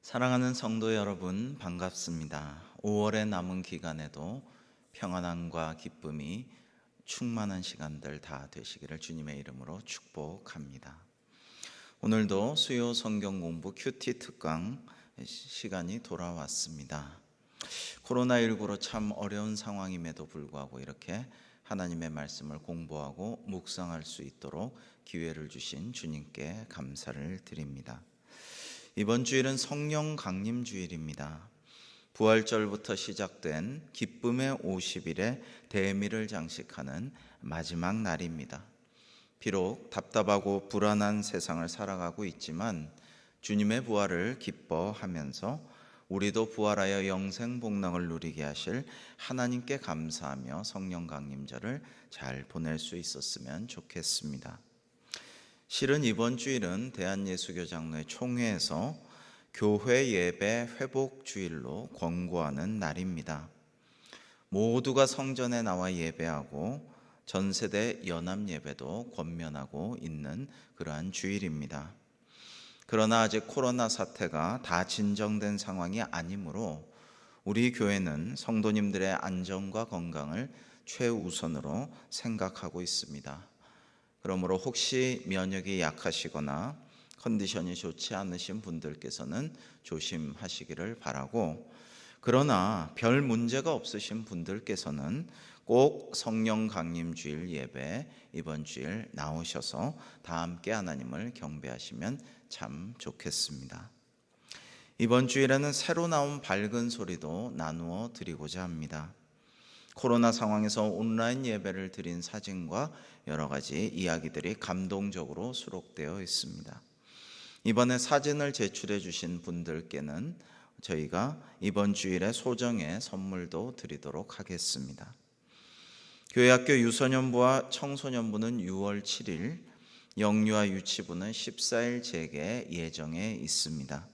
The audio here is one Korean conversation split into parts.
사랑하는 성도 여러분, 반갑습니다. 5월의 남은 기간에도 평안함과 기쁨이 충만한 시간들 다 되시기를 주님의 이름으로 축복합니다. 오늘도 수요 성경 공부 큐티 특강 시간이 돌아왔습니다. 코로나19로 참 어려운 상황임에도 불구하고 이렇게 하나님의 말씀을 공부하고 묵상할 수 있도록 기회를 주신 주님께 감사를 드립니다. 이번 주일은 성령 강림 주일입니다. 부활절부터 시작된 기쁨의 50일에 대미를 장식하는 마지막 날입니다. 비록 답답하고 불안한 세상을 살아가고 있지만 주님의 부활을 기뻐하면서 우리도 부활하여 영생 복락을 누리게 하실 하나님께 감사하며 성령 강림절을 잘 보낼 수 있었으면 좋겠습니다. 실은 이번 주일은 대한예수교장로회 총회에서 교회 예배 회복 주일로 권고하는 날입니다. 모두가 성전에 나와 예배하고 전세대 연합 예배도 권면하고 있는 그러한 주일입니다. 그러나 아직 코로나 사태가 다 진정된 상황이 아니므로 우리 교회는 성도님들의 안전과 건강을 최우선으로 생각하고 있습니다. 그러므로 혹시 면역이 약하시거나 컨디션이 좋지 않으신 분들께서는 조심하시기를 바라고, 그러나 별 문제가 없으신 분들께서는 꼭 성령 강림 주일 예배 이번 주일 나오셔서 다 함께 하나님을 경배하시면 참 좋겠습니다. 이번 주일에는 새로 나온 밝은 소리도 나누어 드리고자 합니다. 코로나 상황에서 온라인 예배를 드린 사진과 여러 가지 이야기들이 감동적으로 수록되어 있습니다. 이번에 사진을 제출해 주신 분들께는 저희가 이번 주일에 소정의 선물도 드리도록 하겠습니다. 교회학교 유소년부와 청소년부는 6월 7일, 영유아 유치부는 14일 재개 예정에 있습니다.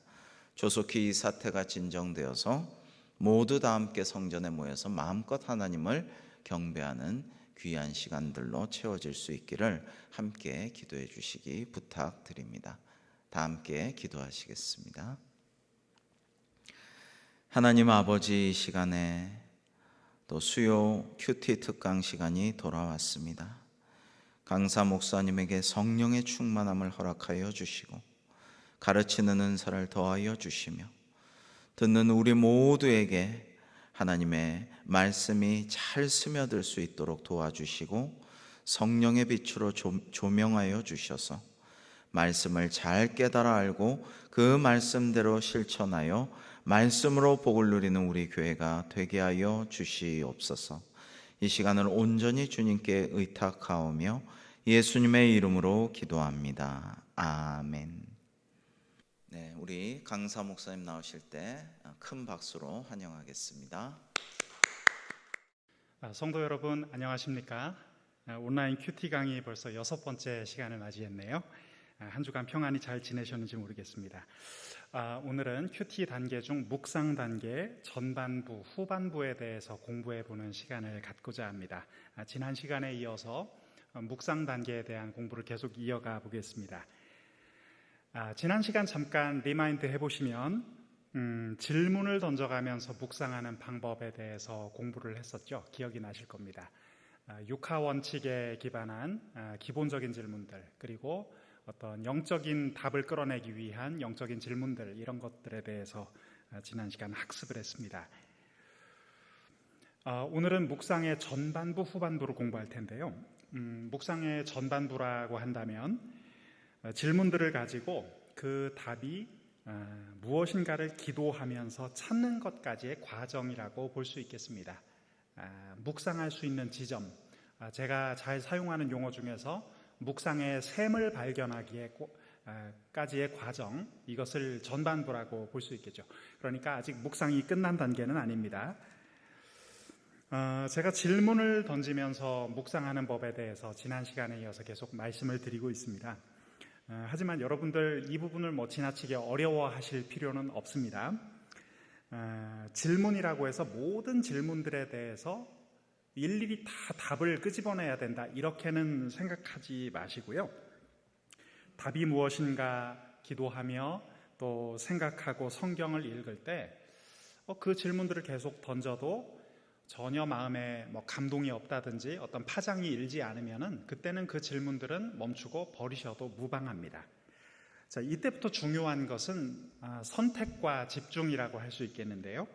조속히 이 사태가 진정되어서 모두 다 함께 성전에 모여서 마음껏 하나님을 경배하는 귀한 시간들로 채워질 수 있기를 함께 기도해 주시기 부탁드립니다. 다 함께 기도하시겠습니다. 하나님 아버지, 이 시간에 또 수요 큐티 특강 시간이 돌아왔습니다. 강사 목사님에게 성령의 충만함을 허락하여 주시고 가르치는 은사를 더하여 주시며 듣는 우리 모두에게 하나님의 말씀이 잘 스며들 수 있도록 도와주시고 성령의 빛으로 조명하여 주셔서 말씀을 잘 깨달아 알고 그 말씀대로 실천하여 말씀으로 복을 누리는 우리 교회가 되게 하여 주시옵소서. 이 시간을 온전히 주님께 의탁하오며 예수님의 이름으로 기도합니다. 아멘. 네, 우리 강사 목사님 나오실 때 큰 박수로 환영하겠습니다. 성도 여러분 안녕하십니까? 온라인 큐티 강의 벌써 6번째 시간을 맞이했네요. 한 주간 평안히 잘 지내셨는지 모르겠습니다. 오늘은 큐티 단계 중 묵상 단계 전반부, 후반부에 대해서 공부해 보는 시간을 갖고자 합니다. 지난 시간에 이어서 묵상 단계에 대한 공부를 계속 이어가 보겠습니다. 지난 시간 잠깐 리마인드 해보시면 질문을 던져가면서 묵상하는 방법에 대해서 공부를 했었죠. 기억이 나실 겁니다. 육하 원칙에 기반한 기본적인 질문들, 그리고 어떤 영적인 답을 끌어내기 위한 영적인 질문들, 이런 것들에 대해서 지난 시간 학습을 했습니다. 오늘은 묵상의 전반부, 후반부를 공부할 텐데요. 묵상의 전반부라고 한다면 질문들을 가지고 그 답이 무엇인가를 기도하면서 찾는 것까지의 과정이라고 볼 수 있겠습니다. 묵상할 수 있는 지점, 제가 잘 사용하는 용어 중에서 묵상의 샘을 발견하기까지의 과정, 이것을 전반부라고 볼 수 있겠죠. 그러니까 아직 묵상이 끝난 단계는 아닙니다. 제가 질문을 던지면서 묵상하는 법에 대해서 지난 시간에 이어서 계속 말씀을 드리고 있습니다. 하지만 여러분들 이 부분을 지나치게 어려워하실 필요는 없습니다. 질문이라고 해서 모든 질문들에 대해서 일일이 다 답을 끄집어내야 된다, 이렇게는 생각하지 마시고요. 답이 무엇인가 기도하며 또 생각하고 성경을 읽을 때 그 질문들을 계속 던져도 전혀 마음에 감동이 없다든지 어떤 파장이 일지 않으면은 그때는 그 질문들은 멈추고 버리셔도 무방합니다. 자, 이때부터 중요한 것은 선택과 집중이라고 할 수 있겠는데요.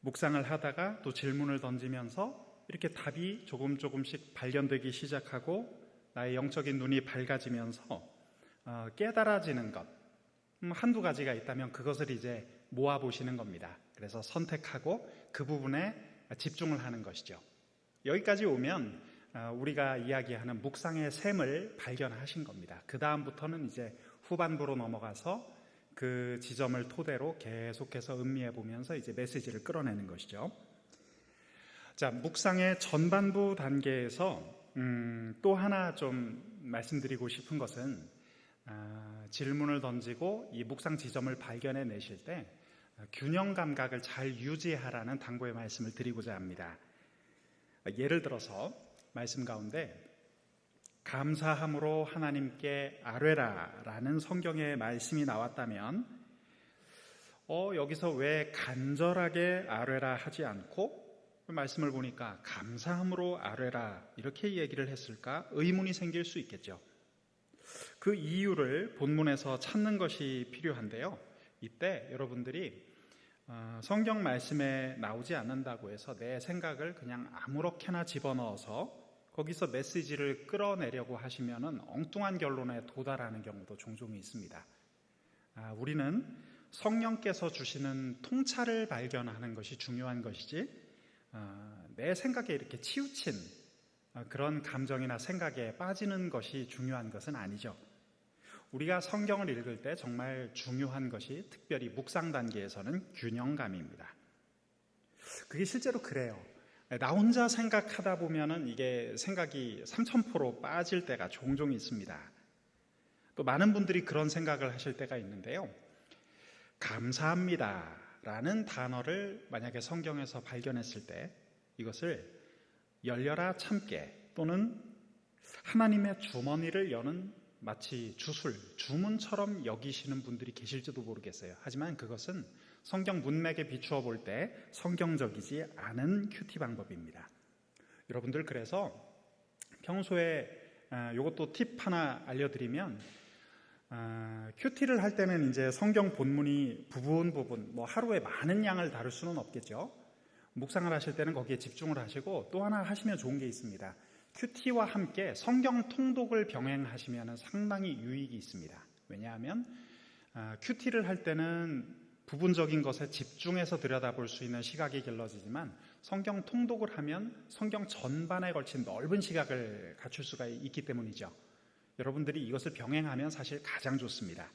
묵상을 하다가 또 질문을 던지면서 이렇게 답이 조금씩 발견되기 시작하고 나의 영적인 눈이 밝아지면서 깨달아지는 것 한두 가지가 있다면 그것을 이제 모아보시는 겁니다. 그래서 선택하고 그 부분에 집중을 하는 것이죠. 여기까지 오면 우리가 이야기하는 묵상의 샘을 발견하신 겁니다. 그 다음부터는 이제 후반부로 넘어가서 그 지점을 토대로 계속해서 음미해 보면서 이제 메시지를 끌어내는 것이죠. 자, 묵상의 전반부 단계에서 또 하나 좀 말씀드리고 싶은 것은 질문을 던지고 이 묵상 지점을 발견해 내실 때 균형 감각을 잘 유지하라는 당부의 말씀을 드리고자 합니다. 예를 들어서 말씀 가운데 감사함으로 하나님께 아뢰라 라는 성경의 말씀이 나왔다면 여기서 왜 간절하게 아뢰라 하지 않고 말씀을 보니까 감사함으로 아뢰라 이렇게 얘기를 했을까 의문이 생길 수 있겠죠. 그 이유를 본문에서 찾는 것이 필요한데요. 이때 여러분들이 성경 말씀에 나오지 않는다고 해서 내 생각을 그냥 아무렇게나 집어넣어서 거기서 메시지를 끌어내려고 하시면은 엉뚱한 결론에 도달하는 경우도 종종 있습니다. 우리는 성령께서 주시는 통찰을 발견하는 것이 중요한 것이지 내 생각에 이렇게 치우친 그런 감정이나 생각에 빠지는 것이 중요한 것은 아니죠. 우리가 성경을 읽을 때 정말 중요한 것이 특별히 묵상 단계에서는 균형감입니다. 그게 실제로 그래요. 나 혼자 생각하다 보면은 이게 생각이 3000% 빠질 때가 종종 있습니다. 또 많은 분들이 그런 생각을 하실 때가 있는데요. 감사합니다 라는 단어를 만약에 성경에서 발견했을 때 이것을 열려라 참깨 또는 하나님의 주머니를 여는 마치 주문처럼 여기시는 분들이 계실지도 모르겠어요. 하지만 그것은 성경 문맥에 비추어 볼 때 성경적이지 않은 큐티 방법입니다. 여러분들 그래서 평소에 이것도 팁 하나 알려드리면 큐티를 할 때는 이제 성경 본문이 부분 하루에 많은 양을 다룰 수는 없겠죠. 묵상을 하실 때는 거기에 집중을 하시고 또 하나 하시면 좋은 게 있습니다. 큐티와 함께 성경 통독을 병행하시면 상당히 유익이 있습니다. 왜냐하면 큐티를 할 때는 부분적인 것에 집중해서 들여다볼 수 있는 시각이 길러지지만 성경 통독을 하면 성경 전반에 걸친 넓은 시각을 갖출 수가 있기 때문이죠. 여러분들이 이것을 병행하면 사실 가장 좋습니다.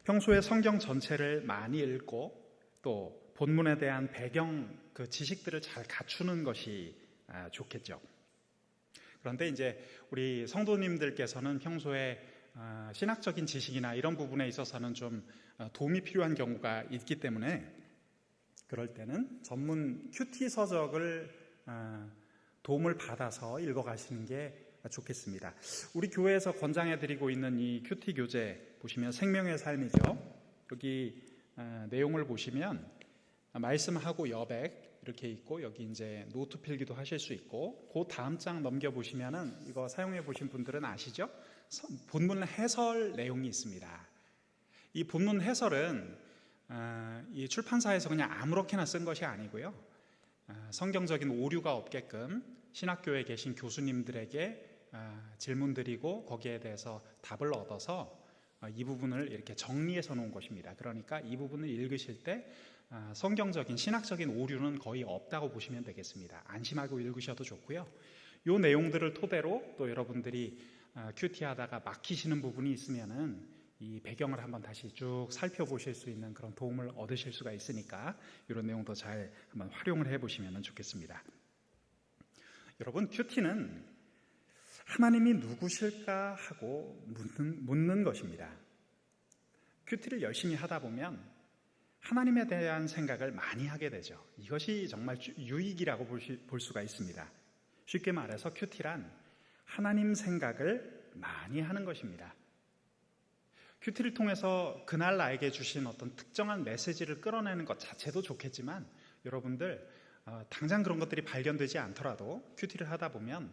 평소에 성경 전체를 많이 읽고 또 본문에 대한 배경 그 지식들을 잘 갖추는 것이 좋겠죠. 그런데 이제 우리 성도님들께서는 평소에 신학적인 지식이나 이런 부분에 있어서는 좀 도움이 필요한 경우가 있기 때문에 그럴 때는 전문 큐티 서적을 도움을 받아서 읽어가시는 게 좋겠습니다. 우리 교회에서 권장해드리고 있는 이 큐티 교재 보시면 생명의 삶이죠. 여기 내용을 보시면 말씀하고 여백 이렇게 있고 여기 이제 노트 필기도 하실 수 있고 그 다음 장 넘겨보시면은 이거 사용해 보신 분들은 아시죠? 본문 해설 내용이 있습니다. 이 본문 해설은 이 출판사에서 그냥 아무렇게나 쓴 것이 아니고요. 성경적인 오류가 없게끔 신학교에 계신 교수님들에게 질문드리고 거기에 대해서 답을 얻어서 이 부분을 이렇게 정리해서 놓은 것입니다. 그러니까 이 부분을 읽으실 때 성경적인 신학적인 오류는 거의 없다고 보시면 되겠습니다. 안심하고 읽으셔도 좋고요. 이 내용들을 토대로 또 여러분들이 큐티하다가 막히시는 부분이 있으면은 이 배경을 한번 다시 쭉 살펴보실 수 있는 그런 도움을 얻으실 수가 있으니까 이런 내용도 잘 한번 활용을 해보시면 좋겠습니다. 여러분, 큐티는 하나님이 누구실까 하고 묻는 것입니다. 큐티를 열심히 하다 보면 하나님에 대한 생각을 많이 하게 되죠. 이것이 정말 유익이라고 볼 수가 있습니다. 쉽게 말해서 큐티란 하나님 생각을 많이 하는 것입니다. 큐티를 통해서 그날 나에게 주신 어떤 특정한 메시지를 끌어내는 것 자체도 좋겠지만 여러분들 당장 그런 것들이 발견되지 않더라도 큐티를 하다 보면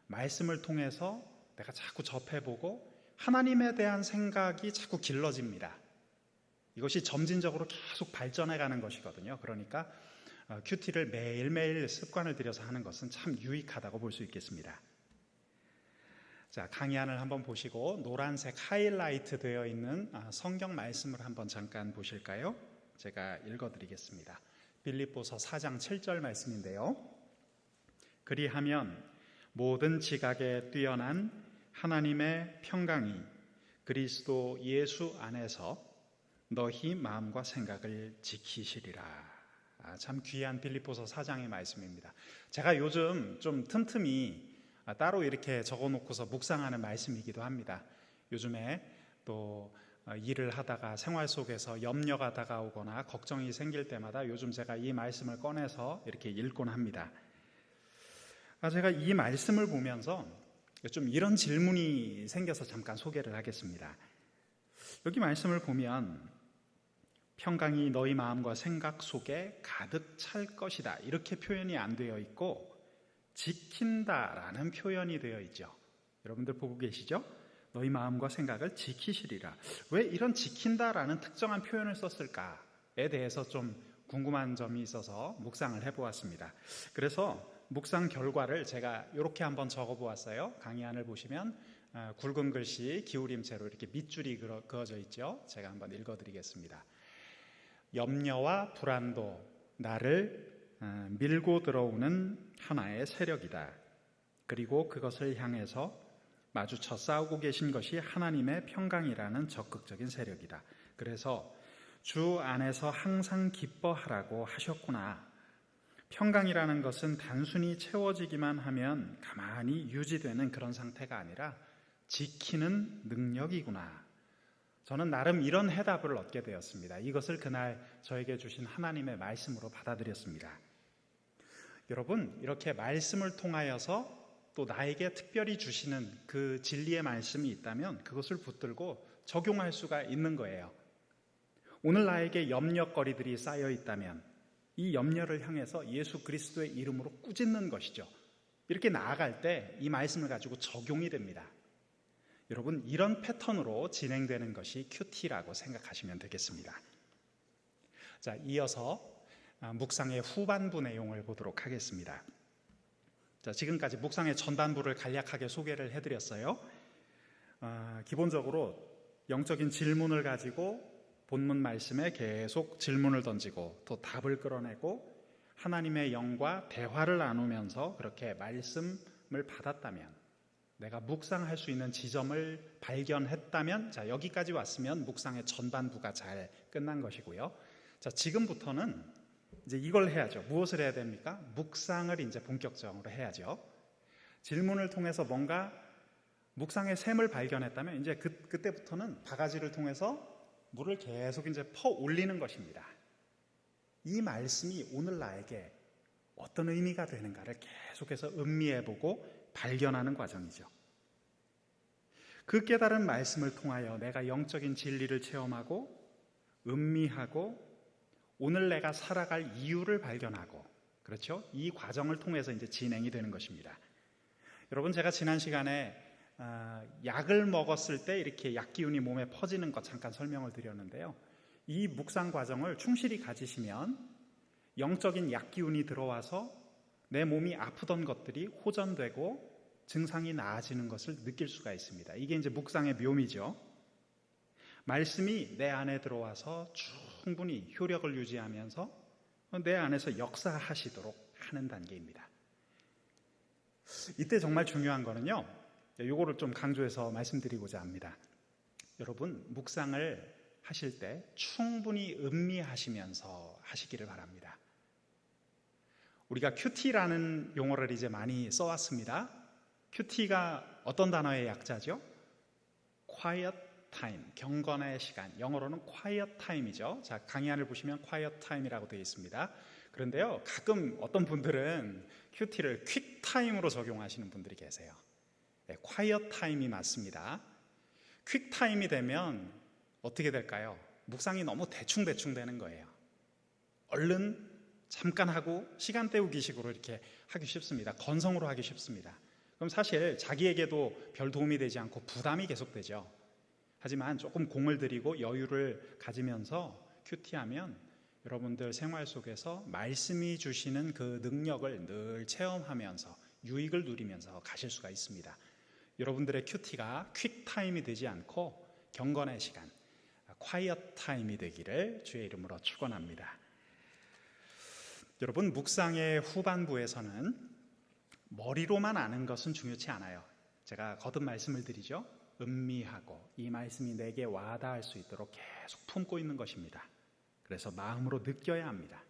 말씀을 통해서 내가 자꾸 접해보고 하나님에 대한 생각이 자꾸 길러집니다. 이것이 점진적으로 계속 발전해가는 것이거든요. 그러니까 큐티를 매일매일 습관을 들여서 하는 것은 참 유익하다고 볼 수 있겠습니다. 자, 강의안을 한번 보시고 노란색 하이라이트 되어 있는 성경 말씀을 한번 잠깐 보실까요? 제가 읽어드리겠습니다. 빌립보서 4장 7절 말씀인데요. 그리하면 모든 지각에 뛰어난 하나님의 평강이 그리스도 예수 안에서 너희 마음과 생각을 지키시리라. 참 귀한 빌립보서 4장의 말씀입니다. 제가 요즘 좀 틈틈이 따로 이렇게 적어놓고서 묵상하는 말씀이기도 합니다. 요즘에 또 일을 하다가 생활 속에서 염려가 다가오거나 걱정이 생길 때마다 요즘 제가 이 말씀을 꺼내서 이렇게 읽곤 합니다. 제가 이 말씀을 보면서 좀 이런 질문이 생겨서 잠깐 소개를 하겠습니다. 여기 말씀을 보면 평강이 너희 마음과 생각 속에 가득 찰 것이다 이렇게 표현이 안 되어 있고 지킨다라는 표현이 되어 있죠. 여러분들 보고 계시죠? 너희 마음과 생각을 지키시리라. 왜 이런 지킨다라는 특정한 표현을 썼을까에 대해서 좀 궁금한 점이 있어서 묵상을 해보았습니다. 그래서 묵상 결과를 제가 이렇게 한번 적어보았어요. 강의안을 보시면 굵은 글씨 기울임체로 이렇게 밑줄이 그어져 있죠. 제가 한번 읽어드리겠습니다. 염려와 불안도 나를 밀고 들어오는 하나의 세력이다. 그리고 그것을 향해서 마주쳐 싸우고 계신 것이 하나님의 평강이라는 적극적인 세력이다. 그래서 주 안에서 항상 기뻐하라고 하셨구나. 평강이라는 것은 단순히 채워지기만 하면 가만히 유지되는 그런 상태가 아니라 지키는 능력이구나. 저는 나름 이런 해답을 얻게 되었습니다. 이것을 그날 저에게 주신 하나님의 말씀으로 받아들였습니다. 여러분, 이렇게 말씀을 통하여서 또 나에게 특별히 주시는 그 진리의 말씀이 있다면 그것을 붙들고 적용할 수가 있는 거예요. 오늘 나에게 염려거리들이 쌓여 있다면 이 염려를 향해서 예수 그리스도의 이름으로 꾸짖는 것이죠. 이렇게 나아갈 때 이 말씀을 가지고 적용이 됩니다. 여러분, 이런 패턴으로 진행되는 것이 큐티라고 생각하시면 되겠습니다. 자, 이어서 묵상의 후반부 내용을 보도록 하겠습니다. 자, 지금까지 묵상의 전반부를 간략하게 소개를 해드렸어요. 기본적으로 영적인 질문을 가지고 본문 말씀에 계속 질문을 던지고 또 답을 끌어내고 하나님의 영과 대화를 나누면서 그렇게 말씀을 받았다면, 내가 묵상할 수 있는 지점을 발견했다면, 자, 여기까지 왔으면 묵상의 전반부가 잘 끝난 것이고요. 자, 지금부터는 이제 이걸 해야죠. 무엇을 해야 됩니까? 묵상을 이제 본격적으로 해야죠. 질문을 통해서 뭔가 묵상의 샘을 발견했다면 이제 그때부터는 바가지를 통해서 물을 계속 이제 퍼 올리는 것입니다. 이 말씀이 오늘 나에게 어떤 의미가 되는가를 계속해서 음미해보고 발견하는 과정이죠. 그 깨달은 말씀을 통하여 내가 영적인 진리를 체험하고 음미하고 오늘 내가 살아갈 이유를 발견하고, 그렇죠? 이 과정을 통해서 이제 진행이 되는 것입니다. 여러분, 제가 지난 시간에 약을 먹었을 때 이렇게 약 기운이 몸에 퍼지는 것 잠깐 설명을 드렸는데요. 이 묵상 과정을 충실히 가지시면 영적인 약 기운이 들어와서 내 몸이 아프던 것들이 호전되고 증상이 나아지는 것을 느낄 수가 있습니다. 이게 이제 묵상의 묘미죠. 말씀이 내 안에 들어와서 충분히 효력을 유지하면서 내 안에서 역사하시도록 하는 단계입니다. 이때 정말 중요한 거는요, 요거를 좀 강조해서 말씀드리고자 합니다. 여러분, 묵상을 하실 때 충분히 음미하시면서 하시기를 바랍니다. 우리가 큐티라는 용어를 이제 많이 써왔습니다. 큐티가 어떤 단어의 약자죠? Quiet time, 경건의 시간. 영어로는 quiet time이죠. 자, 강의안을 보시면 quiet time이라고 되어 있습니다. 그런데요, 가끔 어떤 분들은 큐티를 퀵 타임으로 적용하시는 분들이 계세요. 네, quiet time이 맞습니다. 퀵 타임이 되면 어떻게 될까요? 묵상이 너무 대충 되는 거예요. 얼른 잠깐 하고 시간 때우기식으로 이렇게 하기 쉽습니다. 건성으로 하기 쉽습니다. 그럼 사실 자기에게도 별 도움이 되지 않고 부담이 계속되죠. 하지만 조금 공을 들이고 여유를 가지면서 큐티하면 여러분들 생활 속에서 말씀이 주시는 그 능력을 늘 체험하면서 유익을 누리면서 가실 수가 있습니다. 여러분들의 큐티가 퀵타임이 되지 않고 경건의 시간, 콰이엇 타임이 되기를 주의 이름으로 축원합니다. 여러분, 묵상의 후반부에서는 머리로만 아는 것은 중요치 않아요. 제가 거듭 말씀을 드리죠. 음미하고 이 말씀이 내게 와닿을 수 있도록 계속 품고 있는 것입니다. 그래서 마음으로 느껴야 합니다.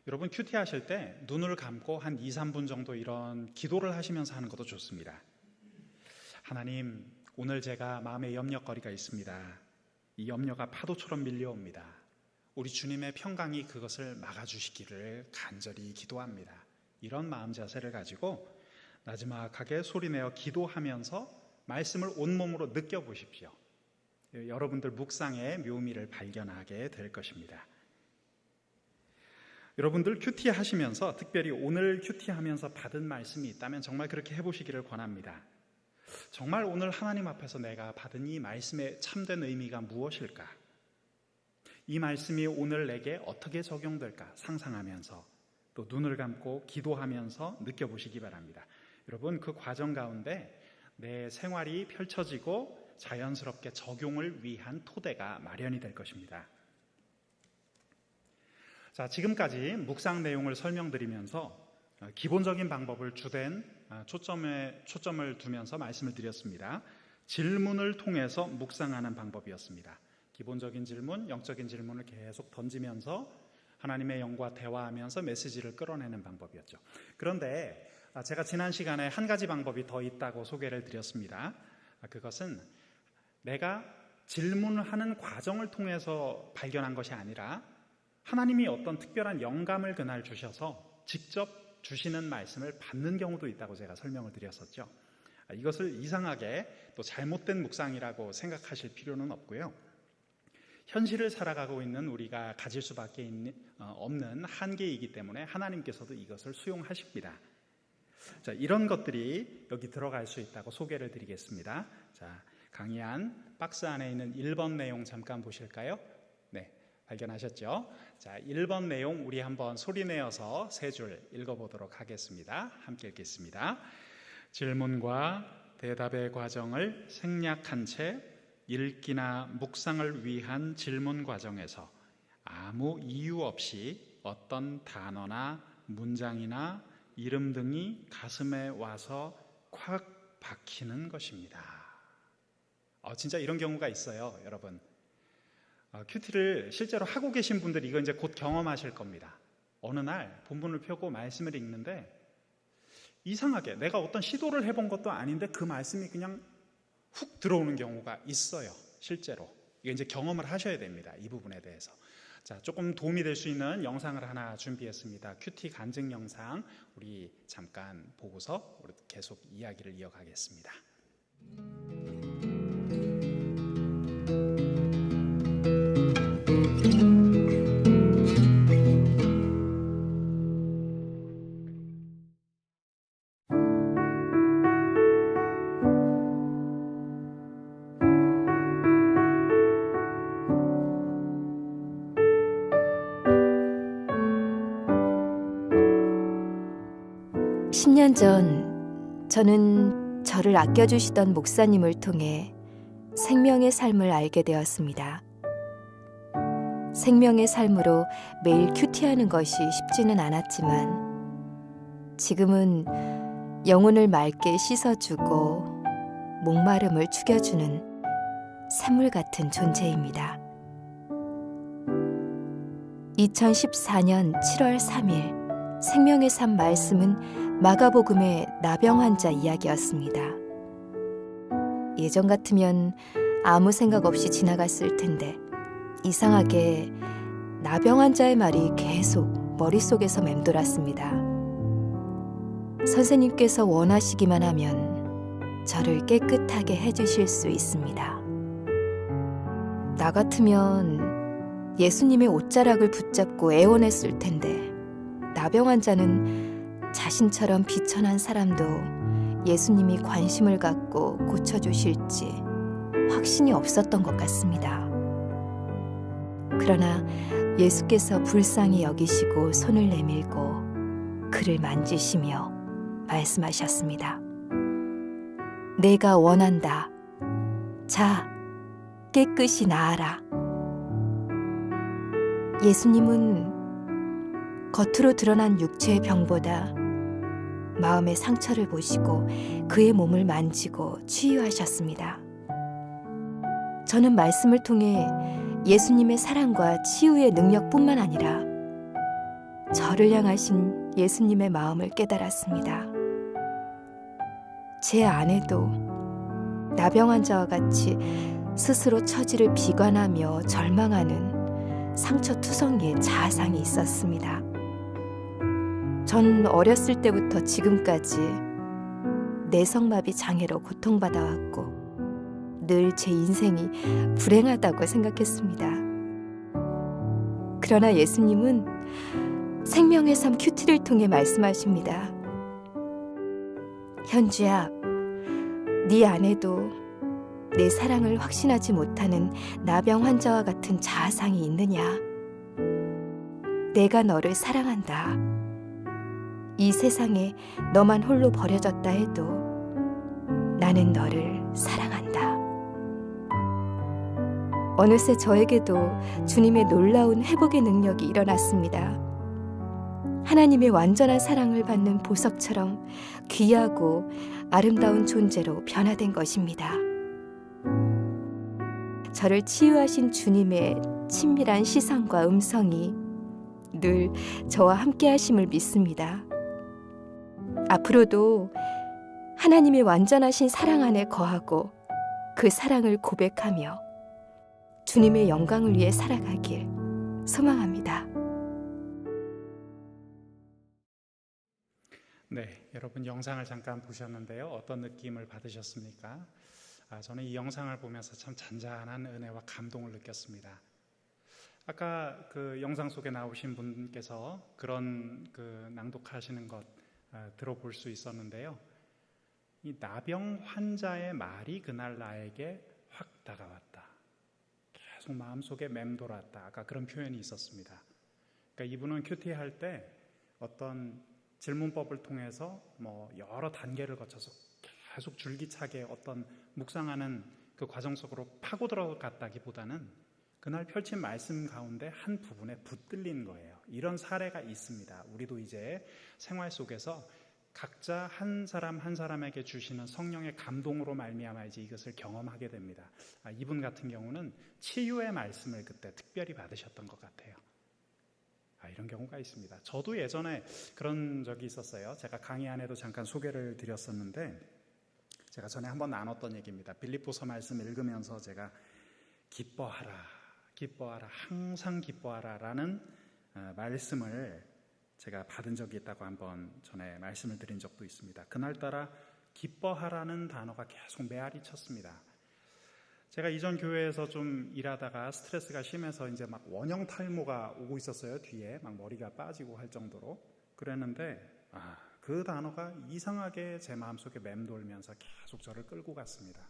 여러분, 큐티 하실 때 눈을 감고 한 2, 3분 정도 이런 기도를 하시면서 하는 것도 좋습니다. 하나님, 오늘 제가 마음에 염려거리가 있습니다. 이 염려가 파도처럼 밀려옵니다. 우리 주님의 평강이 그것을 막아주시기를 간절히 기도합니다. 이런 마음 자세를 가지고 나지막하게 소리내어 기도하면서 말씀을 온몸으로 느껴보십시오. 여러분들 묵상의 묘미를 발견하게 될 것입니다. 여러분들 큐티 하시면서 특별히 오늘 큐티 하면서 받은 말씀이 있다면 정말 그렇게 해보시기를 권합니다. 정말 오늘 하나님 앞에서 내가 받은 이 말씀의 참된 의미가 무엇일까? 이 말씀이 오늘 내게 어떻게 적용될까 상상하면서 또 눈을 감고 기도하면서 느껴보시기 바랍니다. 여러분, 그 과정 가운데 내 생활이 펼쳐지고 자연스럽게 적용을 위한 토대가 마련이 될 것입니다. 자, 지금까지 묵상 내용을 설명드리면서 기본적인 방법을 주된 초점을 두면서 말씀을 드렸습니다. 질문을 통해서 묵상하는 방법이었습니다. 기본적인 질문, 영적인 질문을 계속 던지면서 하나님의 영과 대화하면서 메시지를 끌어내는 방법이었죠. 그런데 제가 지난 시간에 한 가지 방법이 더 있다고 소개를 드렸습니다. 그것은 내가 질문을 하는 과정을 통해서 발견한 것이 아니라 하나님이 어떤 특별한 영감을 그날 주셔서 직접 주시는 말씀을 받는 경우도 있다고 제가 설명을 드렸었죠. 이것을 이상하게 또 잘못된 묵상이라고 생각하실 필요는 없고요. 현실을 살아가고 있는 우리가 가질 수밖에 없는 한계이기 때문에 하나님께서도 이것을 수용하십니다. 자, 이런 것들이 여기 들어갈 수 있다고 소개를 드리겠습니다. 자, 강의한 박스 안에 있는 1번 내용 잠깐 보실까요? 네, 발견하셨죠? 자, 1번 내용 우리 한번 소리내어서 3줄 읽어보도록 하겠습니다. 함께 읽겠습니다. 질문과 대답의 과정을 생략한 채 읽기나 묵상을 위한 질문 과정에서 아무 이유 없이 어떤 단어나 문장이나 이름 등이 가슴에 와서 콱 박히는 것입니다. 진짜 이런 경우가 있어요, 여러분. 큐티를 실제로 하고 계신 분들이 이거 이제 곧 경험하실 겁니다. 어느 날 본문을 펴고 말씀을 읽는데 이상하게 내가 어떤 시도를 해본 것도 아닌데 그 말씀이 그냥 훅 들어오는 경우가 있어요, 실제로. 이게 이제 경험을 하셔야 됩니다, 이 부분에 대해서. 자, 조금 도움이 될 수 있는 영상을 하나 준비했습니다. 큐티 간증 영상 우리 잠깐 보고서 우리 계속 이야기를 이어가겠습니다. 전 저는 저를 아껴주시던 목사님을 통해 생명의 삶을 알게 되었습니다. 생명의 삶으로 매일 큐티하는 것이 쉽지는 않았지만 지금은 영혼을 맑게 씻어주고 목마름을 죽여주는 샘물 같은 존재입니다. 2014년 7월 3일 생명의 삶 말씀은 마가복음의 나병 환자 이야기였습니다. 예전 같으면 아무 생각 없이 지나갔을 텐데 이상하게 나병 환자의 말이 계속 머릿속에서 맴돌았습니다. 선생님께서 원하시기만 하면 저를 깨끗하게 해주실 수 있습니다. 나 같으면 예수님의 옷자락을 붙잡고 애원했을 텐데 나병 환자는 자신처럼 비천한 사람도 예수님이 관심을 갖고 고쳐주실지 확신이 없었던 것 같습니다. 그러나 예수께서 불쌍히 여기시고 손을 내밀고 그를 만지시며 말씀하셨습니다. 내가 원한다. 자, 깨끗이 나아라. 예수님은 겉으로 드러난 육체의 병보다 마음의 상처를 보시고 그의 몸을 만지고 치유하셨습니다. 저는 말씀을 통해 예수님의 사랑과 치유의 능력뿐만 아니라 저를 향하신 예수님의 마음을 깨달았습니다. 제 안에도 나병 환자와 같이 스스로 처지를 비관하며 절망하는 상처투성이의 자아상이 있었습니다. 전 어렸을 때부터 지금까지 내성마비 장애로 고통받아왔고 늘 제 인생이 불행하다고 생각했습니다. 그러나 예수님은 생명의 삶 큐티를 통해 말씀하십니다. 현주야, 네 안에도 내 사랑을 확신하지 못하는 나병 환자와 같은 자아상이 있느냐? 내가 너를 사랑한다. 이 세상에 너만 홀로 버려졌다 해도 나는 너를 사랑한다. 어느새 저에게도 주님의 놀라운 회복의 능력이 일어났습니다. 하나님의 완전한 사랑을 받는 보석처럼 귀하고 아름다운 존재로 변화된 것입니다. 저를 치유하신 주님의 친밀한 시선과 음성이 늘 저와 함께 하심을 믿습니다. 앞으로도 하나님의 완전하신 사랑 안에 거하고 그 사랑을 고백하며 주님의 영광을 위해 살아가길 소망합니다. 네, 여러분 영상을 잠깐 보셨는데요. 어떤 느낌을 받으셨습니까? 저는 이 영상을 보면서 참 잔잔한 은혜와 감동을 느꼈습니다. 아까 그 영상 속에 나오신 분께서 그런 낭독하시는 것 들어볼 수 있었는데요. 이 나병 환자의 말이 그날 나에게 확 다가왔다. 계속 마음속에 맴돌았다. 아까 그런 표현이 있었습니다. 그러니까 이분은 큐티할 때 어떤 질문법을 통해서 여러 단계를 거쳐서 계속 줄기차게 어떤 묵상하는 그 과정 속으로 파고 들어갔다기보다는 그날 펼친 말씀 가운데 한 부분에 붙들린 거예요. 이런 사례가 있습니다. 우리도 이제 생활 속에서 각자 한 사람 한 사람에게 주시는 성령의 감동으로 말미암아 이제 이것을 경험하게 됩니다. 이분 같은 경우는 치유의 말씀을 그때 특별히 받으셨던 것 같아요. 이런 경우가 있습니다. 저도 예전에 그런 적이 있었어요. 제가 강의 안에도 잠깐 소개를 드렸었는데 제가 전에 한번 나눴던 얘기입니다. 빌립보서 말씀 읽으면서 제가 기뻐하라, 기뻐하라, 항상 기뻐하라 라는 말씀을 제가 받은 적이 있다고 한번 전에 말씀을 드린 적도 있습니다. 그날따라 기뻐하라는 단어가 계속 메아리 쳤습니다. 제가 이전 교회에서 좀 일하다가 스트레스가 심해서 이제 막 원형 탈모가 오고 있었어요. 뒤에 막 머리가 빠지고 할 정도로. 그랬는데 그 단어가 이상하게 제 마음속에 맴돌면서 계속 저를 끌고 갔습니다.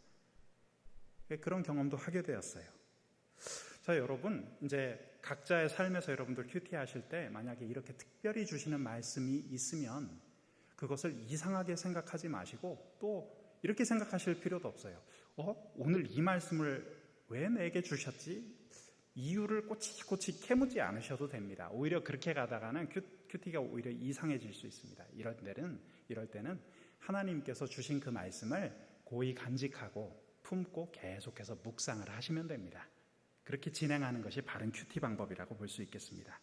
그런 경험도 하게 되었어요. 자, 여러분, 이제 각자의 삶에서 여러분들 큐티 하실 때 만약에 이렇게 특별히 주시는 말씀이 있으면 그것을 이상하게 생각하지 마시고 또 이렇게 생각하실 필요도 없어요. 오늘 이 말씀을 왜 내게 주셨지? 이유를 꼬치꼬치 캐묻지 않으셔도 됩니다. 오히려 그렇게 가다가는 큐티가 오히려 이상해질 수 있습니다. 이럴 때는 하나님께서 주신 그 말씀을 고이 간직하고 품고 계속해서 묵상을 하시면 됩니다. 그렇게 진행하는 것이 바른 큐티 방법이라고 볼 수 있겠습니다.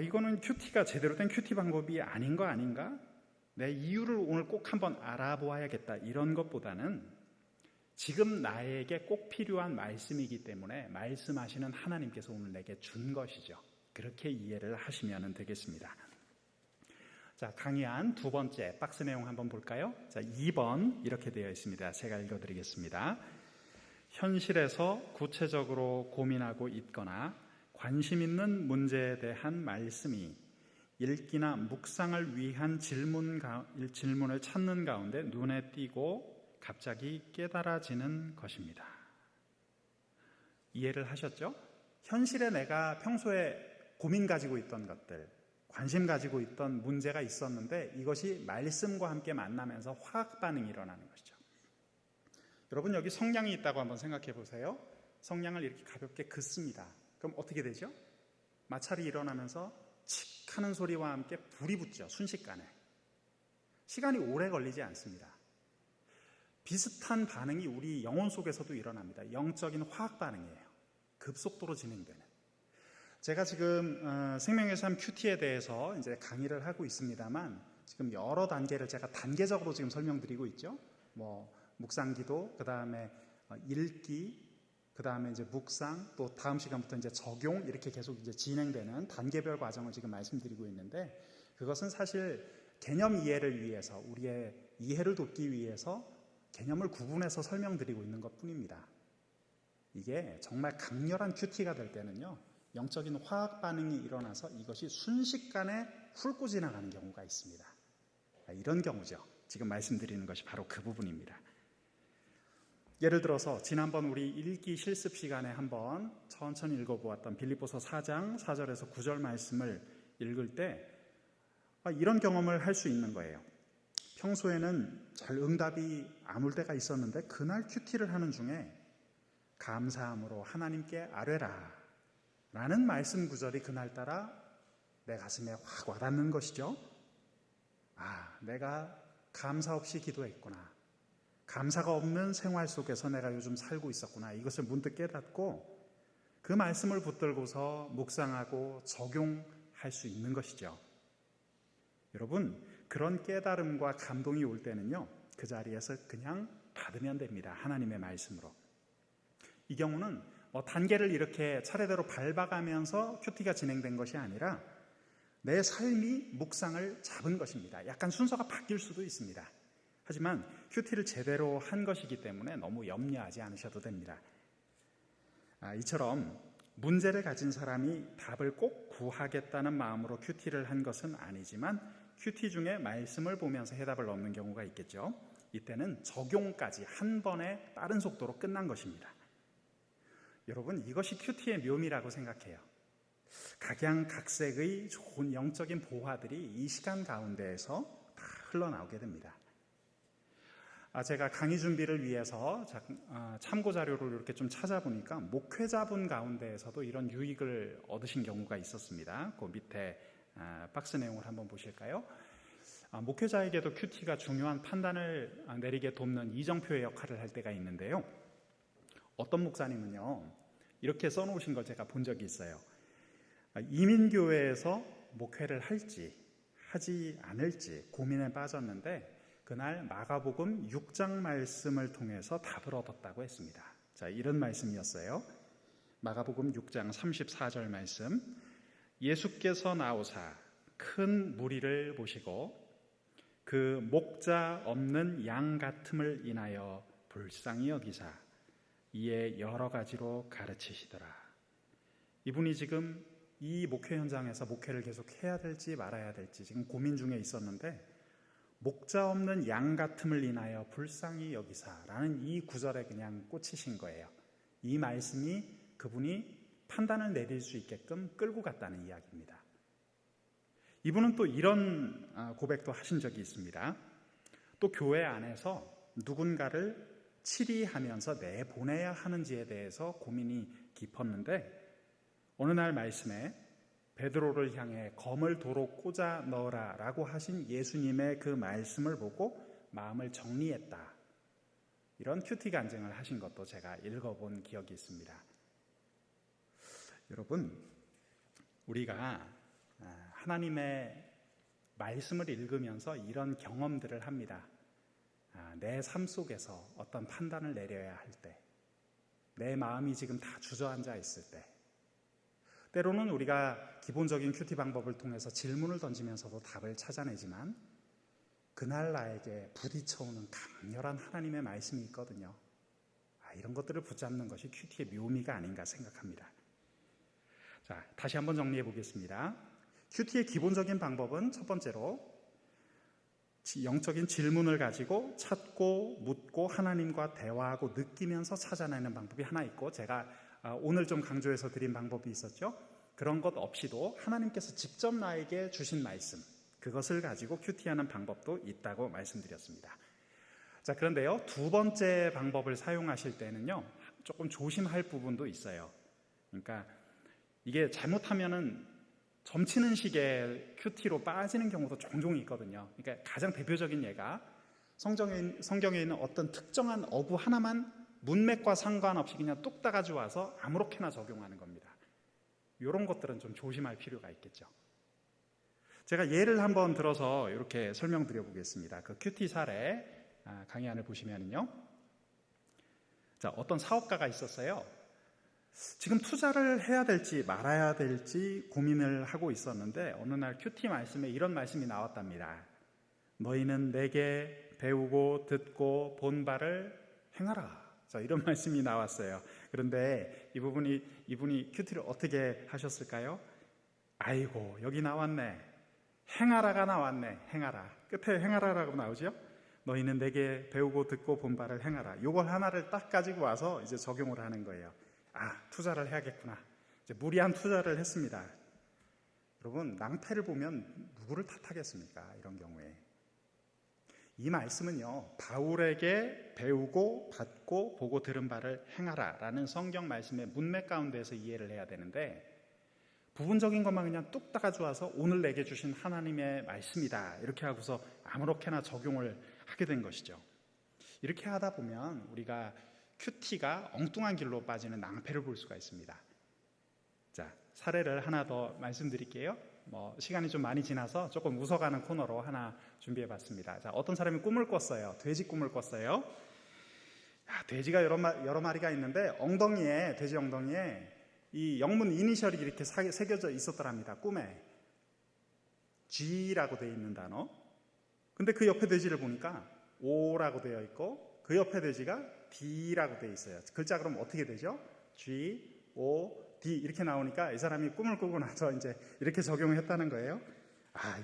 이거는 큐티가 제대로 된 큐티 방법이 아닌 거 아닌가? 내 이유를 오늘 꼭 한번 알아보아야겠다 이런 것보다는 지금 나에게 꼭 필요한 말씀이기 때문에 말씀하시는 하나님께서 오늘 내게 준 것이죠. 그렇게 이해를 하시면 되겠습니다. 자, 강의한 두 번째 박스 내용 한번 볼까요? 자, 2번 이렇게 되어 있습니다. 제가 읽어드리겠습니다. 현실에서 구체적으로 고민하고 있거나 관심 있는 문제에 대한 말씀이 읽기나 묵상을 위한 질문을 찾는 가운데 눈에 띄고 갑자기 깨달아지는 것입니다. 이해를 하셨죠? 현실에 내가 평소에 고민 가지고 있던 것들, 관심 가지고 있던 문제가 있었는데 이것이 말씀과 함께 만나면서 화학 반응이 일어나는 것이죠. 여러분, 여기 성냥이 있다고 한번 생각해 보세요. 성냥을 이렇게 가볍게 긋습니다. 그럼 어떻게 되죠? 마찰이 일어나면서 칙 하는 소리와 함께 불이 붙죠. 순식간에. 시간이 오래 걸리지 않습니다. 비슷한 반응이 우리 영혼 속에서도 일어납니다. 영적인 화학 반응이에요. 급속도로 진행되는. 제가 지금 생명의 삶 큐티에 대해서 이제 강의를 하고 있습니다만 지금 여러 단계를 제가 단계적으로 지금 설명드리고 있죠. 묵상기도, 그 다음에 읽기, 그 다음에 이제 묵상, 또 다음 시간부터 이제 적용, 이렇게 계속 이제 진행되는 단계별 과정을 지금 말씀드리고 있는데, 그것은 사실 개념 이해를 위해서, 우리의 이해를 돕기 위해서 개념을 구분해서 설명드리고 있는 것 뿐입니다. 이게 정말 강렬한 큐티가 될 때는요, 영적인 화학 반응이 일어나서 이것이 순식간에 훑고 지나가는 경우가 있습니다. 이런 경우죠. 지금 말씀드리는 것이 바로 그 부분입니다. 예를 들어서 지난번 우리 읽기 실습 시간에 한번 천천히 읽어보았던 빌립보서 4장 4절에서 9절 말씀을 읽을 때 이런 경험을 할 수 있는 거예요. 평소에는 잘 응답이 안 올 때가 있었는데 그날 큐티를 하는 중에 감사함으로 하나님께 아뢰라 라는 말씀 구절이 그날따라 내 가슴에 확 와닿는 것이죠. 내가 감사 없이 기도했구나. 감사가 없는 생활 속에서 내가 요즘 살고 있었구나. 이것을 문득 깨닫고 그 말씀을 붙들고서 묵상하고 적용할 수 있는 것이죠. 여러분, 그런 깨달음과 감동이 올 때는요, 그 자리에서 그냥 받으면 됩니다. 하나님의 말씀으로. 이 경우는 단계를 이렇게 차례대로 밟아가면서 큐티가 진행된 것이 아니라 내 삶이 묵상을 잡은 것입니다. 약간 순서가 바뀔 수도 있습니다. 하지만 큐티를 제대로 한 것이기 때문에 너무 염려하지 않으셔도 됩니다. 이처럼 문제를 가진 사람이 답을 꼭 구하겠다는 마음으로 큐티를 한 것은 아니지만 큐티 중에 말씀을 보면서 해답을 얻는 경우가 있겠죠. 이때는 적용까지 한 번에 빠른 속도로 끝난 것입니다. 여러분, 이것이 큐티의 묘미라고 생각해요. 각양각색의 좋은 영적인 보화들이 이 시간 가운데에서 다 흘러나오게 됩니다. 제가 강의 준비를 위해서 참고 자료를 이렇게 좀 찾아보니까 목회자분 가운데에서도 이런 유익을 얻으신 경우가 있었습니다. 그 밑에 박스 내용을 한번 보실까요? 목회자에게도 큐티가 중요한 판단을 내리게 돕는 이정표의 역할을 할 때가 있는데요. 어떤 목사님은요, 이렇게 써놓으신 걸 제가 본 적이 있어요. 이민교회에서 목회를 할지 하지 않을지 고민에 빠졌는데 그날 마가복음 6장 말씀을 통해서 답을 얻었다고 했습니다. 이런 말씀이었어요. 마가복음 6장 34절 말씀. 예수께서 나오사 큰 무리를 보시고 그 목자 없는 양 같음을 인하여 불쌍히 여기사 이에 여러 가지로 가르치시더라. 이분이 지금 이 목회 현장에서 목회를 계속 해야 될지 말아야 될지 지금 고민 중에 있었는데 목자 없는 양 같음을 인하여 불쌍히 여기사라는 이 구절에 그냥 꽂히신 거예요. 이 말씀이 그분이 판단을 내릴 수 있게끔 끌고 갔다는 이야기입니다. 이분은 또 이런 고백도 하신 적이 있습니다. 또 교회 안에서 누군가를 치리하면서 내보내야 하는지에 대해서 고민이 깊었는데 어느 날 말씀에 베드로를 향해 검을 도로 꽂아 넣어라 라고 하신 예수님의 그 말씀을 보고 마음을 정리했다. 이런 큐티 간증을 하신 것도 제가 읽어본 기억이 있습니다. 여러분, 우리가 하나님의 말씀을 읽으면서 이런 경험들을 합니다. 내 삶 속에서 어떤 판단을 내려야 할 때, 내 마음이 지금 다 주저앉아 있을 때, 때로는 우리가 기본적인 큐티 방법을 통해서 질문을 던지면서도 답을 찾아내지만 그날 나에게 부딪혀오는 강렬한 하나님의 말씀이 있거든요. 이런 것들을 붙잡는 것이 큐티의 묘미가 아닌가 생각합니다. 자, 다시 한번 정리해 보겠습니다. 큐티의 기본적인 방법은 첫 번째로 영적인 질문을 가지고 찾고 묻고 하나님과 대화하고 느끼면서 찾아내는 방법이 하나 있고, 제가 오늘 좀 강조해서 드린 방법이 있었죠. 그런 것 없이도 하나님께서 직접 나에게 주신 말씀, 그것을 가지고 큐티하는 방법도 있다고 말씀드렸습니다. 자, 그런데요, 두 번째 방법을 사용하실 때는요, 조금 조심할 부분도 있어요. 그러니까 이게 잘못하면은 점치는 식의 큐티로 빠지는 경우도 종종 있거든요. 그러니까 가장 대표적인 예가 성경에 있는 어떤 특정한 어구 하나만 문맥과 상관없이 그냥 뚝 따가지고 와서 아무렇게나 적용하는 겁니다. 이런 것들은 좀 조심할 필요가 있겠죠. 제가 예를 한번 들어서 이렇게 설명드려 보겠습니다. 그 큐티 사례 강의안을 보시면요, 자, 어떤 사업가가 있었어요. 지금 투자를 해야 될지 말아야 될지 고민을 하고 있었는데 어느 날 큐티 말씀에 이런 말씀이 나왔답니다. 너희는 내게 배우고 듣고 본 바를 행하라. 자, 이런 말씀이 나왔어요. 그런데 이분이 큐티를 어떻게 하셨을까요? 아이고, 여기 나왔네. 행하라가 나왔네. 행하라. 끝에 행하라라고 나오죠? 너희는 내게 배우고 듣고 본 바를 행하라. 이걸 하나를 딱 가지고 와서 이제 적용을 하는 거예요. 투자를 해야겠구나. 이제 무리한 투자를 했습니다. 여러분, 낭패를 보면 누구를 탓하겠습니까? 이런 경우에. 이 말씀은요, 바울에게 배우고 받고 보고 들은 바를 행하라 라는 성경 말씀의 문맥 가운데서 이해를 해야 되는데, 부분적인 것만 그냥 뚝 따가지고 와서 오늘 내게 주신 하나님의 말씀이다 이렇게 하고서 아무렇게나 적용을 하게 된 것이죠. 이렇게 하다 보면 우리가 큐티가 엉뚱한 길로 빠지는 낭패를 볼 수가 있습니다. 자, 사례를 하나 더 말씀드릴게요. 시간이 좀 많이 지나서 조금 웃어가는 코너로 하나 준비해봤습니다. 자, 어떤 사람이 꿈을 꿨어요. 돼지 꿈을 꿨어요. 돼지가 여러 마리가 있는데 돼지 엉덩이에 이 영문 이니셜이 이렇게 새겨져 있었더랍니다. 꿈에 G라고 되어 있는 단어. 근데 그 옆에 돼지를 보니까 O라고 되어 있고 그 옆에 돼지가 D라고 되어 있어요. 글자 그럼 어떻게 되죠? G, O, D 이렇게 나오니까 이 사람이 꿈을 꾸고 나서 이제 이렇게 적용을 했다는 거예요.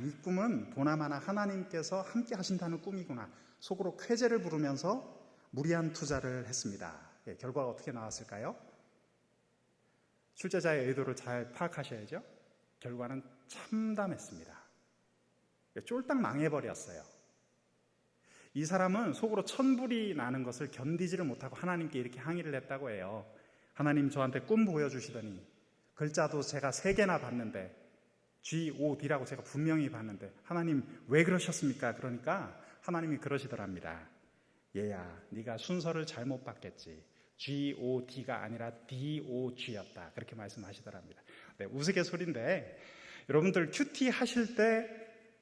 이 꿈은 보나마나 하나님께서 함께 하신다는 꿈이구나. 속으로 쾌재를 부르면서 무리한 투자를 했습니다. 결과가 어떻게 나왔을까요? 출제자의 의도를 잘 파악하셔야죠. 결과는 참담했습니다. 쫄딱 망해버렸어요. 이 사람은 속으로 천불이 나는 것을 견디지를 못하고 하나님께 이렇게 항의를 했다고 해요. 하나님, 저한테 꿈 보여주시더니 글자도 제가 3개나 봤는데 G-O-D라고 제가 분명히 봤는데 하나님 왜 그러셨습니까? 그러니까 하나님이 그러시더랍니다. 얘야, 네가 순서를 잘못 봤겠지. G-O-D가 아니라 D-O-G였다. 그렇게 말씀하시더랍니다. 네, 우스갯소리인데 여러분들 큐티 하실 때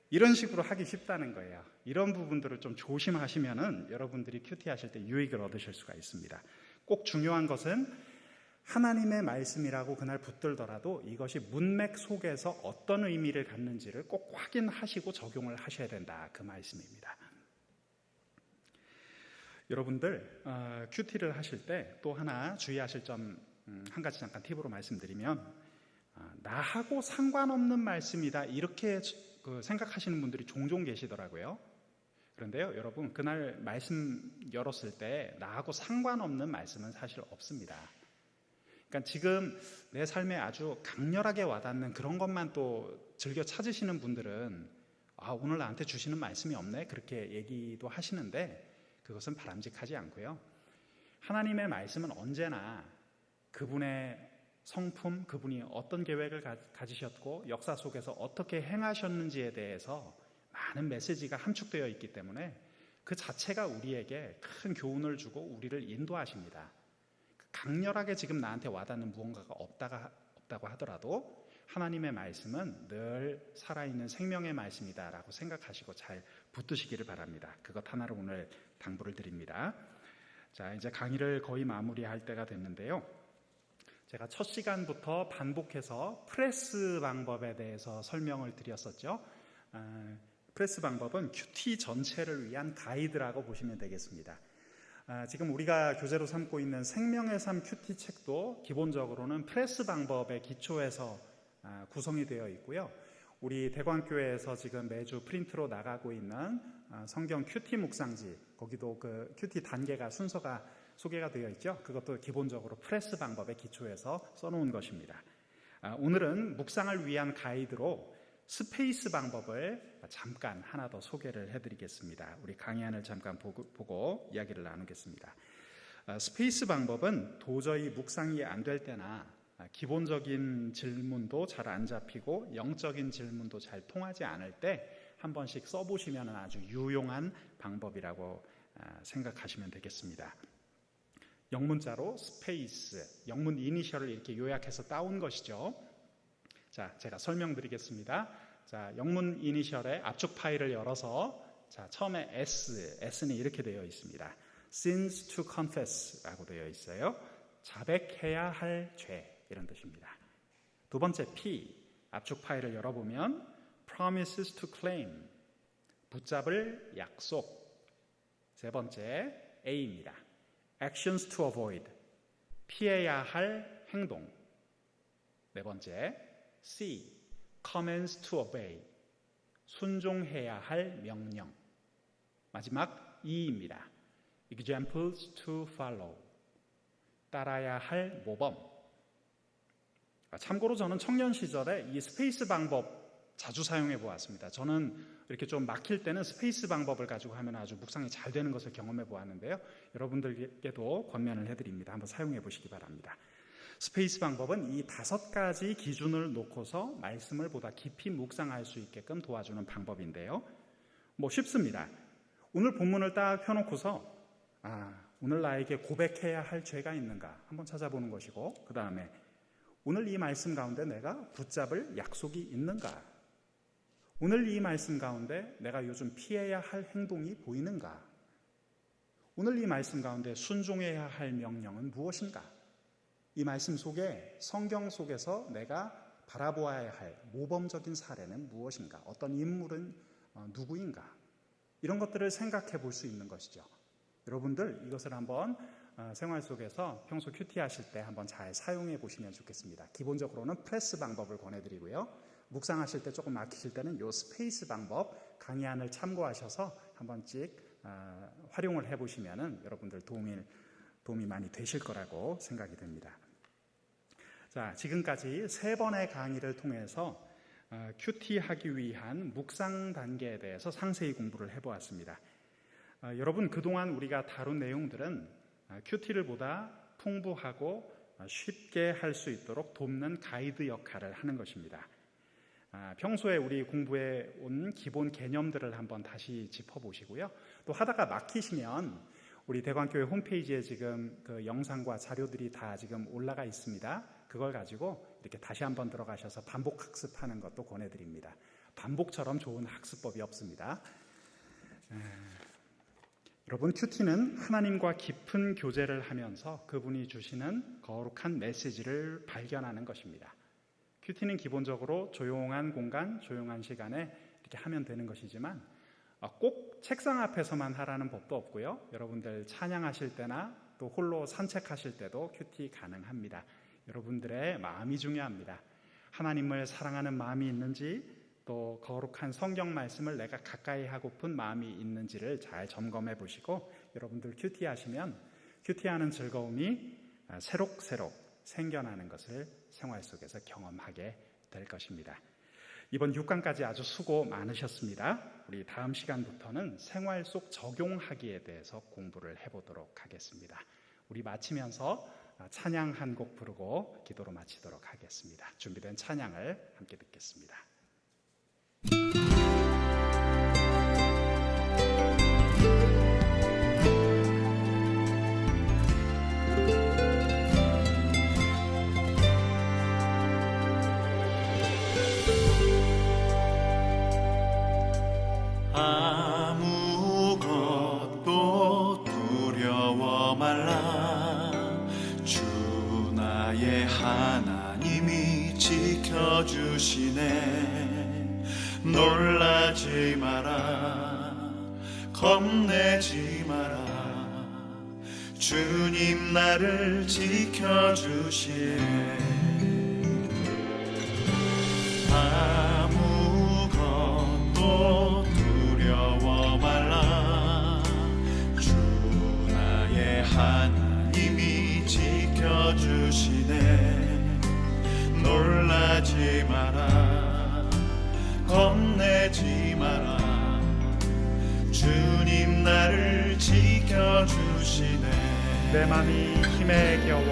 이런 식으로 하기 쉽다는 거예요. 이런 부분들을 좀 조심하시면은 여러분들이 큐티 하실 때 유익을 얻으실 수가 있습니다. 꼭 중요한 것은 하나님의 말씀이라고 그날 붙들더라도 이것이 문맥 속에서 어떤 의미를 갖는지를 꼭 확인하시고 적용을 하셔야 된다. 그 말씀입니다. 여러분들 큐티를 하실 때 또 하나 주의하실 점 한 가지 잠깐 팁으로 말씀드리면, 나하고 상관없는 말씀이다 이렇게 생각하시는 분들이 종종 계시더라고요. 그런데요, 여러분, 그날 말씀 열었을 때 나하고 상관없는 말씀은 사실 없습니다. 그러니까 지금 내 삶에 아주 강렬하게 와닿는 그런 것만 또 즐겨 찾으시는 분들은 오늘 나한테 주시는 말씀이 없네 그렇게 얘기도 하시는데, 그것은 바람직하지 않고요. 하나님의 말씀은 언제나 그분의 성품, 그분이 어떤 계획을 가지셨고 역사 속에서 어떻게 행하셨는지에 대해서 많은 메시지가 함축되어 있기 때문에 그 자체가 우리에게 큰 교훈을 주고 우리를 인도하십니다. 강렬하게 지금 나한테 와닿는 무언가가 없다고 하더라도 하나님의 말씀은 늘 살아있는 생명의 말씀이다라고 생각하시고 잘 붙드시기를 바랍니다. 그것 하나를 오늘 당부를 드립니다. 자, 이제 강의를 거의 마무리할 때가 됐는데요. 제가 첫 시간부터 반복해서 프레스 방법에 대해서 설명을 드렸었죠. 프레스 방법은 큐티 전체를 위한 가이드라고 보시면 되겠습니다. 지금 우리가 교재로 삼고 있는 생명의 삶 큐티 책도 기본적으로는 프레스 방법에 기초해서 구성이 되어 있고요. 우리 대광교회에서 지금 매주 프린트로 나가고 있는 성경 큐티 묵상지, 거기도 그 큐티 단계가 순서가 소개가 되어 있죠. 그것도 기본적으로 프레스 방법에 기초해서 써놓은 것입니다. 오늘은 묵상을 위한 가이드로 스페이스 방법을 잠깐 하나 더 소개를 해드리겠습니다. 우리 강의안을 잠깐 보고 이야기를 나누겠습니다. 스페이스 방법은 도저히 묵상이 안 될 때나 기본적인 질문도 잘 안 잡히고 영적인 질문도 잘 통하지 않을 때 한 번씩 써보시면 아주 유용한 방법이라고 생각하시면 되겠습니다. 영문자로 스페이스, 영문 이니셜을 이렇게 요약해서 따온 것이죠. 자, 제가 설명드리겠습니다. 자, 영문 이니셜의 압축 파일을 열어서 자, 처음에 S는 이렇게 되어 있습니다. Sins to confess라고 되어 있어요. 자백해야 할 죄, 이런 뜻입니다. 두 번째 P, 압축 파일을 열어보면 Promises to claim, 붙잡을 약속. 세 번째 A입니다. Actions to avoid, 피해야 할 행동. 네 번째 C, commands to obey, 순종해야 할 명령. 마지막 E입니다. examples to follow, 따라야 할 모범. 참고로 저는 청년 시절에 이 스페이스 방법 자주 사용해 보았습니다. 저는 이렇게 좀 막힐 때는 스페이스 방법을 가지고 하면 아주 묵상이 잘 되는 것을 경험해 보았는데요. 여러분들께도 권면을 해드립니다. 한번 사용해 보시기 바랍니다. 스페이스 방법은 이 5가지 기준을 놓고서 말씀을 보다 깊이 묵상할 수 있게끔 도와주는 방법인데요. 쉽습니다. 오늘 본문을 딱 펴놓고서 오늘 나에게 고백해야 할 죄가 있는가 한번 찾아보는 것이고, 그 다음에 오늘 이 말씀 가운데 내가 붙잡을 약속이 있는가, 오늘 이 말씀 가운데 내가 요즘 피해야 할 행동이 보이는가, 오늘 이 말씀 가운데 순종해야 할 명령은 무엇인가, 이 말씀 속에 성경 속에서 내가 바라보아야 할 모범적인 사례는 무엇인가, 어떤 인물은 누구인가, 이런 것들을 생각해 볼 수 있는 것이죠. 여러분들 이것을 한번 생활 속에서 평소 큐티 하실 때 한번 잘 사용해 보시면 좋겠습니다. 기본적으로는 프레스 방법을 권해드리고요. 묵상하실 때 조금 막히실 때는 이 스페이스 방법 강의안을 참고하셔서 한 번씩 활용을 해보시면 여러분들 도움이 많이 되실 거라고 생각이 됩니다. 자, 지금까지 3번의 강의를 통해서 큐티 하기 위한 묵상 단계에 대해서 상세히 공부를 해보았습니다. 여러분, 그동안 우리가 다룬 내용들은 큐티를 보다 풍부하고 쉽게 할 수 있도록 돕는 가이드 역할을 하는 것입니다. 평소에 우리 공부해 온 기본 개념들을 한번 다시 짚어보시고요. 또 하다가 막히시면 우리 대광교회 홈페이지에 지금 그 영상과 자료들이 다 지금 올라가 있습니다. 그걸 가지고 이렇게 다시 한번 들어가셔서 반복 학습하는 것도 권해드립니다. 반복처럼 좋은 학습법이 없습니다. 여러분, 큐티는 하나님과 깊은 교제를 하면서 그분이 주시는 거룩한 메시지를 발견하는 것입니다. 큐티는 기본적으로 조용한 공간, 조용한 시간에 이렇게 하면 되는 것이지만 꼭 책상 앞에서만 하라는 법도 없고요. 여러분들 찬양하실 때나 또 홀로 산책하실 때도 큐티 가능합니다. 여러분들의 마음이 중요합니다. 하나님을 사랑하는 마음이 있는지, 또 거룩한 성경 말씀을 내가 가까이 하고픈 마음이 있는지를 잘 점검해 보시고, 여러분들 큐티하시면 큐티하는 즐거움이 새록새록 생겨나는 것을 생활 속에서 경험하게 될 것입니다. 이번 6강까지 아주 수고 많으셨습니다. 우리 다음 시간부터는 생활 속 적용하기에 대해서 공부를 해보도록 하겠습니다. 우리 마치면서 찬양 한 곡 부르고 기도로 마치도록 하겠습니다. 준비된 찬양을 함께 듣겠습니다. 아무것도 두려워 말라. 주 나의 하나님이 지켜주시네. 놀라지 마라, 겁내지 마라. 주님 나를 지켜주시네. 아무것도 두려워 말라. 주 나의 하나님이 지켜주시네. 놀라지 마라, 겁내지 마라. 주님 나를 지켜주시네. 내 맘이 힘에 겨워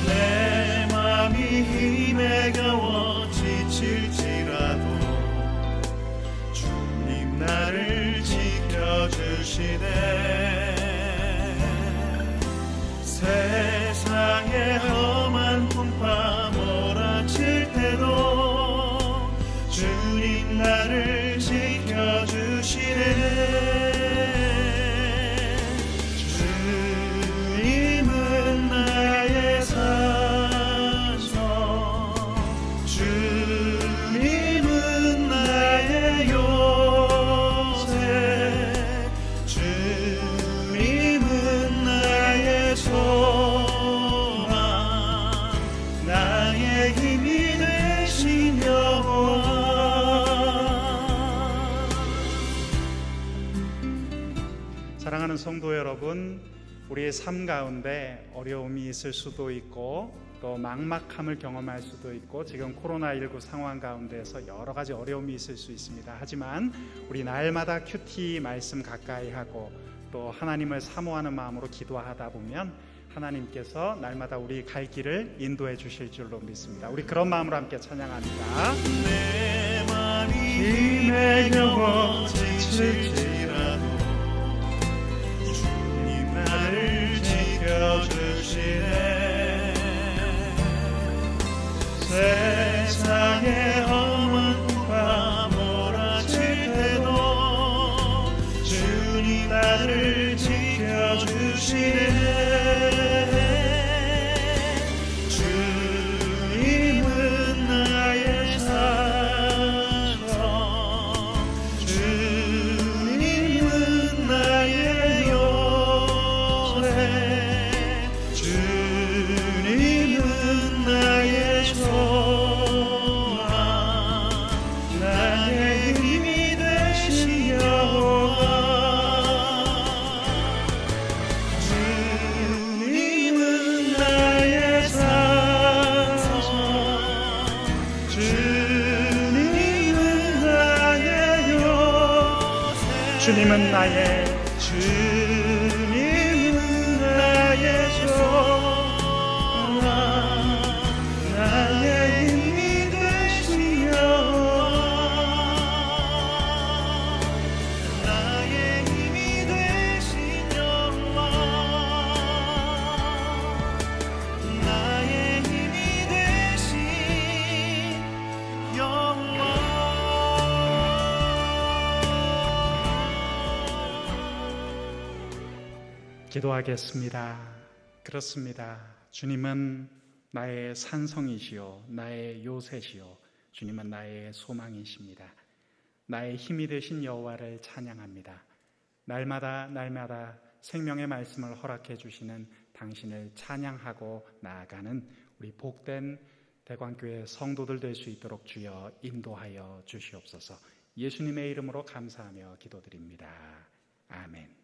내 맘이 힘에 겨워 지칠지라도 주님 나를 지켜주시네. 세상의 험한 풍파 몰아칠 때도 주님 나를 지켜주시네. 주님은 나의 산성, 주님은 나의 요새, 주님은 나의 소망, 나의 힘이 되신 여호와. 사랑하는 성도 여러분, 우리의 삶 가운데 어려움이 있을 수도 있고 또 막막함을 경험할 수도 있고 지금 코로나19 상황 가운데서 여러 가지 어려움이 있을 수 있습니다. 하지만 우리 날마다 큐티 말씀 가까이 하고 또 하나님을 사모하는 마음으로 기도하다 보면 하나님께서 날마다 우리 갈 길을 인도해 주실 줄로 믿습니다. 우리 그런 마음으로 함께 찬양합니다. 내 맘이 힘에 겨워 지칠지라도 주님 나를 지켜주시네. 세상의 험한 풍파 몰아칠 때도 주님 나를 지켜주시네. 주님은 나의 산성, 주님은 나의 요새, 주님은 나의 소망, 나의 힘이 되신 여호와. 주님은 나의 산성, 주님은 나의 요새, 주님은 나의 소망, 나의 힘이 되신 여호와. 나의 힘이 되신 여호와. 나의 힘이 되신 여호와. 기도하겠습니다. 그렇습니다. 주님은 나의 산성이시요 나의 요새시요 주님은 나의 소망이십니다. 나의 힘이 되신 여호와를 찬양합니다. 날마다 생명의 말씀을 허락해 주시는 당신을 찬양하고 나아가는 우리 복된 대광교회 성도들 될 수 있도록 주여 인도하여 주시옵소서. 예수님의 이름으로 감사하며 기도드립니다. 아멘.